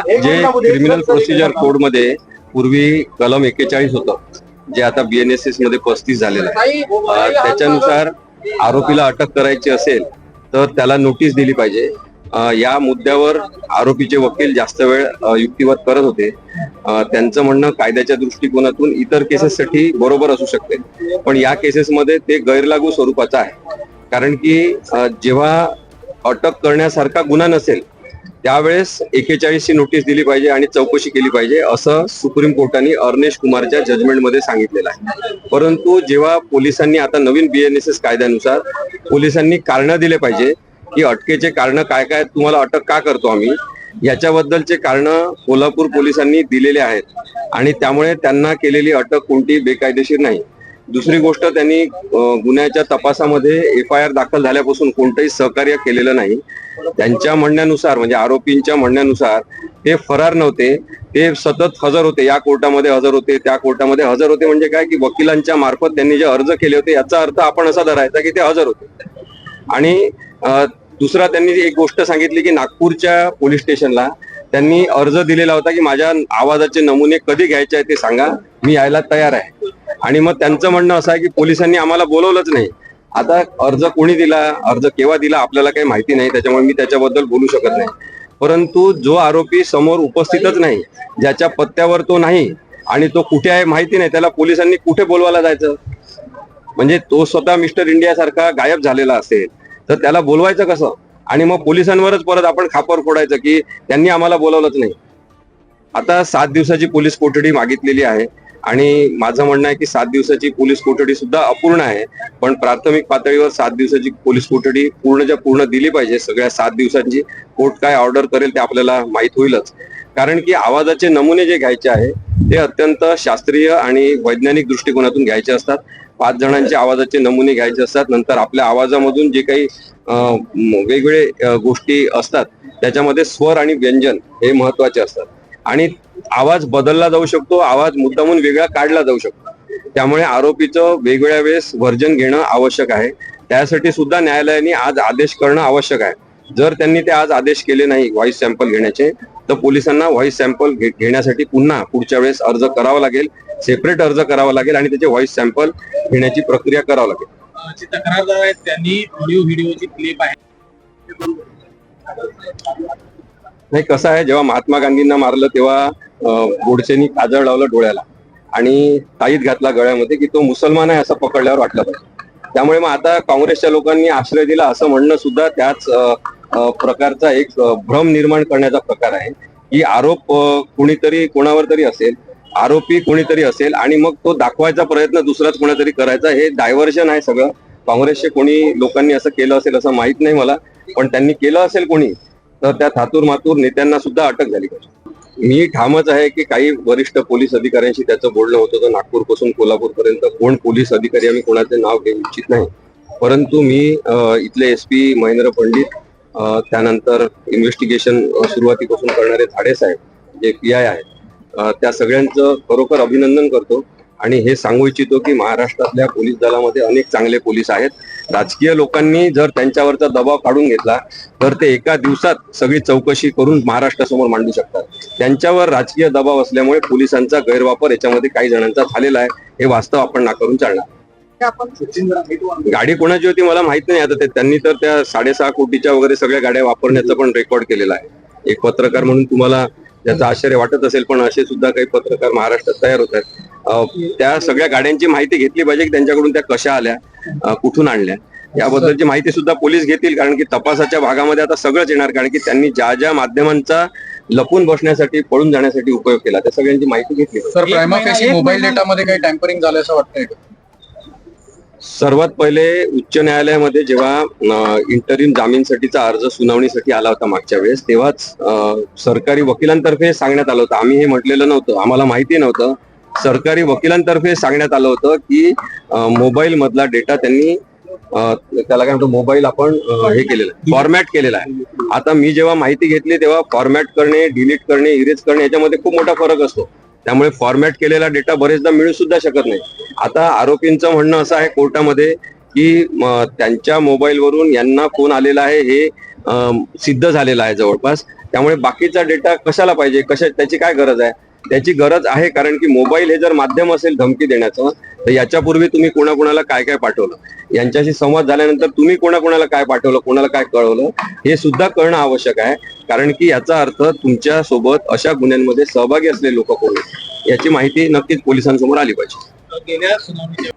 जे criminal procedure code मध्ये पूर्वी कलम 41 होतं, जे आता BNSS मध्ये 35 झालेलं आहे. त्याच्यानुसार आरोपीला अटक करायची असेल तर त्याला नोटीस दिली पाहिजे. या मुद्द्यावर आरोपीचे वकील जास्त वेळ युक्तिवाद करत होते. त्यांचं म्हणणं कायद्याच्या दृष्टिकोनातून इतर केसेससाठी बरोबर असू शकते, पण या केसेसमध्ये ते गैरलागू स्वरूपाचं आहे. कारण की जेव्हा अटक करण्यासारखा गुन्हा नसेल त्यावेळेस 41 ची नोटीस दिली पाहिजे आणि चौकशी केली पाहिजे, असं सुप्रीम कोर्टाने अर्नेश कुमारच्या जजमेंटमध्ये सांगितलेलं आहे. परंतु जेव्हा पोलिसांनी आता नवीन BNSS कायद्यानुसार पोलिसांनी कारण दिले पाहिजे की अटकेचे कारण काय काय, तुम्हाला अटक का करतो आम्ही, याच्याबद्दलचे कारण कोल्हापूर पोलिसांनी दिलेले आहेत आणि त्यामुळे त्यांना केलेली अटक कोणती बेकायदेशीर नाही. दुसरी गोष्ट, त्यांनी गुन्ह्याच्या तपासामध्ये FIR दाखल झाल्यापासून कोणतंही सहकार्य केलेलं नाही. त्यांच्या म्हणण्यानुसार, म्हणजे आरोपींच्या म्हणण्यानुसार, ते फरार नव्हते, ते सतत हजर होते. या कोर्टामध्ये हजर होते, त्या कोर्टामध्ये हजर होते. म्हणजे काय की वकिलांच्या मार्फत त्यांनी जे अर्ज केले होते याचा अर्थ आपण असा धरायचा की ते हजर होते. आणि दुसरा, त्यांनी एक गोष्ट सांगितली की नागपूरच्या पोलीस स्टेशनला त्यांनी अर्ज दिलेला होता की माझ्या आवाजाचे नमुने कधी घ्यायचे आहे ते सांगा, मी यायला तयार आहे. आणि मग त्यांचं म्हणणं असं आहे की पोलिसांनी आम्हाला बोलवलंच नाही. आता अर्ज कोणी दिला, अर्ज केव्हा दिला, आपल्याला काही माहिती नाही, त्याच्यामुळे मी त्याच्याबद्दल बोलू शकत नाही. परंतु जो आरोपी समोर उपस्थितच नाही, ज्याच्या पत्त्यावर तो नाही आणि तो कुठे आहे माहिती नाही, त्याला पोलिसांनी कुठे बोलवायला जायचं? म्हणजे तो स्वतः मिस्टर इंडिया सारखा गायब झालेला असेल तर त्याला बोलवायचं कसं? आणि मग पोलिसांवरच परत आपण खापर फोडायचं की त्यांनी आम्हाला बोलवलंच नाही. आता 7 दिवसाची पोलीस कोठडी मागितलेली आहे आणि माझं म्हणणं आहे की 7 दिवसाची पोलीस कोठडी सुद्धा अपूर्ण आहे. पण प्राथमिक पातळीवर 7 दिवसाची पोलीस कोठडी पूर्णच्या पूर्ण दिली पाहिजे. सगळ्या 7 दिवसांची कोर्ट काय ऑर्डर करेल ते आपल्याला माहित होईलच. कारण की आवाजाचे नमुने जे घ्यायचे आहे ते अत्यंत शास्त्रीय आणि वैज्ञानिक दृष्टिकोनातून घ्यायचे असतात. 5 जणांचे आवाजाचे नमुने घ्यायचे असतात. नंतर आपल्या आवाजामधून जे काही वेगवेगळे गोष्टी असतात त्याच्यामध्ये स्वर आणि व्यंजन हे महत्वाचे असतात. आणि आवाज बदलला जाऊ शकतो, आवाज मुद्दामून वेगळा काढला जाऊ शकतो. त्यामुळे आरोपीचं वेगवेगळ्या वेळेस व्हर्जन घेणं आवश्यक आहे. त्यासाठी सुद्धा न्यायालयाने आज आदेश करणं आवश्यक आहे. जर त्यांनी ते आज आदेश केले नाही व्हॉइस सॅम्पल घेण्याचे, तर पोलिसांना व्हॉइस सॅम्पल घेण्यासाठी पुन्हा पुढच्या वेळेस अर्ज करावा लागेल, सेपरेट अर्ज करावा लागेल आणि त्याचे व्हॉइस सॅम्पल घेण्याची प्रक्रिया करावी लागेल. तक्रारदार आहेत त्यांनी ऑडिओ व्हिडिओची क्लिप आहे. नाही, कसं आहे, जेव्हा महात्मा गांधींना मारलं तेव्हा गोडसेनी काजळ लावलं डोळ्याला आणि ताईत घातला गळ्यामध्ये की तो मुसलमान आहे असं पकडल्यावर वाटलं पाहिजे. त्यामुळे मग आता काँग्रेसच्या लोकांनी आश्रय दिला असं म्हणणं सुद्धा त्याच प्रकारचा एक भ्रम निर्माण करण्याचा प्रकार आहे की आरोप कोणीतरी कोणावर तरी असेल, आरोपी कोणीतरी असेल आणि मग तो दाखवायचा प्रयत्न दुसराच कोणीतरी करायचा. हे डायव्हर्शन आहे सगळं. काँग्रेसचे कोणी लोकांनी असं केलं असेल असं माहित नाही मला, पण त्यांनी केलं असेल कोणी तर त्या थातूर मातूर नेत्यांना सुद्धा अटक झाली पाहिजे. मी ठामच आहे की काही वरिष्ठ पोलीस अधिकाऱ्यांशी त्याचं बोलणं होतं. तर नागपूर पासून कोल्हापूर पर्यंत कोण पोलीस अधिकारी, आम्ही कोणाचे नाव घेऊ इच्छित नाही. परंतु मी इथले SP महेंद्र पंडित, त्यानंतर इन्व्हेस्टिगेशन सुरुवातीपासून करणारे धाडे साहेब जे PI आहेत, त्या सगळ्यांचं खरोखर अभिनंदन करतो आणि हे सांगू इच्छितो की महाराष्ट्रातल्या पोलीस दलामध्ये अनेक चांगले पोलीस आहेत. राजकीय लोकांनी जर त्यांच्यावरचा दबाव काढून घेतला तर ते एका दिवसात सगळी चौकशी करून महाराष्ट्रासमोर मांडू शकतात. त्यांच्यावर राजकीय दबाव असल्यामुळे पोलिसांचा गैरवापर याच्यामध्ये काही जणांचा झालेला आहे. हे वास्तव आपण नाकारून चालणार. गाडी कोणाची होती मला माहित नाही. आता त्यांनी तर त्या 6.5 कोटीच्या वगैरे सगळ्या गाड्या वापरण्याचं पण रेकॉर्ड केलेला आहे. एक पत्रकार म्हणून तुम्हाला त्याचं आश्चर्य वाटत असेल, पण असे सुद्धा काही पत्रकार महाराष्ट्रात तयार होत आहेत. त्या सगळ्या गाड्यांची माहिती घेतली पाहिजे की त्यांच्याकडून त्या कशा आल्या, कुठून आणल्या, याबद्दलची माहिती सुद्धा पोलीस घेतील. कारण की तपासाच्या भागामध्ये आता सगळंच येणार. कारण की त्यांनी ज्या ज्या माध्यमांचा लपून बसण्यासाठी, पळून जाण्यासाठी उपयोग केला त्या सगळ्यांची माहिती घेतली. सर, प्रायमा फेसी मोबाईल डेटामध्ये काही टॅम्परिंग झालं असं वाटतंय का? सर्वात पहिले उच्च न्यायालयामध्ये जेव्हा इंटरिम जामीनसाठीचा अर्ज सुनावणीसाठी आला होता मागच्या वेळेस, तेव्हाच सरकारी वकिलांतर्फे सांगण्यात आलं होतं, आम्ही हे म्हटलेलं नव्हतं, आम्हाला माहिती नव्हतं, सरकारी वकिलांतर्फे सांगण्यात आलं होतं की मोबाईल मधला डेटा त्यांनी त्याला काय म्हणतो, मोबाईल आपण हे केलेलं आहे, फॉर्मॅट केलेला आहे. आता मी जेव्हा माहिती घेतली तेव्हा फॉर्मॅट करणे, डिलीट करणे, इरेज करणे याच्यामध्ये खूप मोठा फरक असतो. त्यामुळे फॉर्मॅट केलेला डेटा बरेचदा मिळू सुद्धा शकत नाही. आता आरोपींचं म्हणणं असं आहे कोर्टामध्ये की त्यांच्या मोबाईलवरून यांना फोन आलेला आहे हे सिद्ध झालेलं आहे जवळपास. त्यामुळे बाकीचा डेटा कशाला पाहिजे, त्याची काय गरज आहे? त्याची गरज आहे कारण की मोबाईल हे जर माध्यम असेल धमकी देण्याचं, तर याच्यापूर्वी तुम्ही कोणाकोणाला काय काय पाठवलं, यांच्याशी संवाद झाल्यानंतर तुम्ही कोणाकोणाला काय पाठवलं, कोणाला काय कळवलं, हे सुद्धा कळणं आवश्यक आहे. कारण की याचा अर्थ तुमच्या सोबत अशा गुन्ह्यांमध्ये सहभागी असलेले लोक कोण आहेत याची माहिती नक्कीच पोलिसांसमोर आली पाहिजे. गेल्या सुनावणीच्या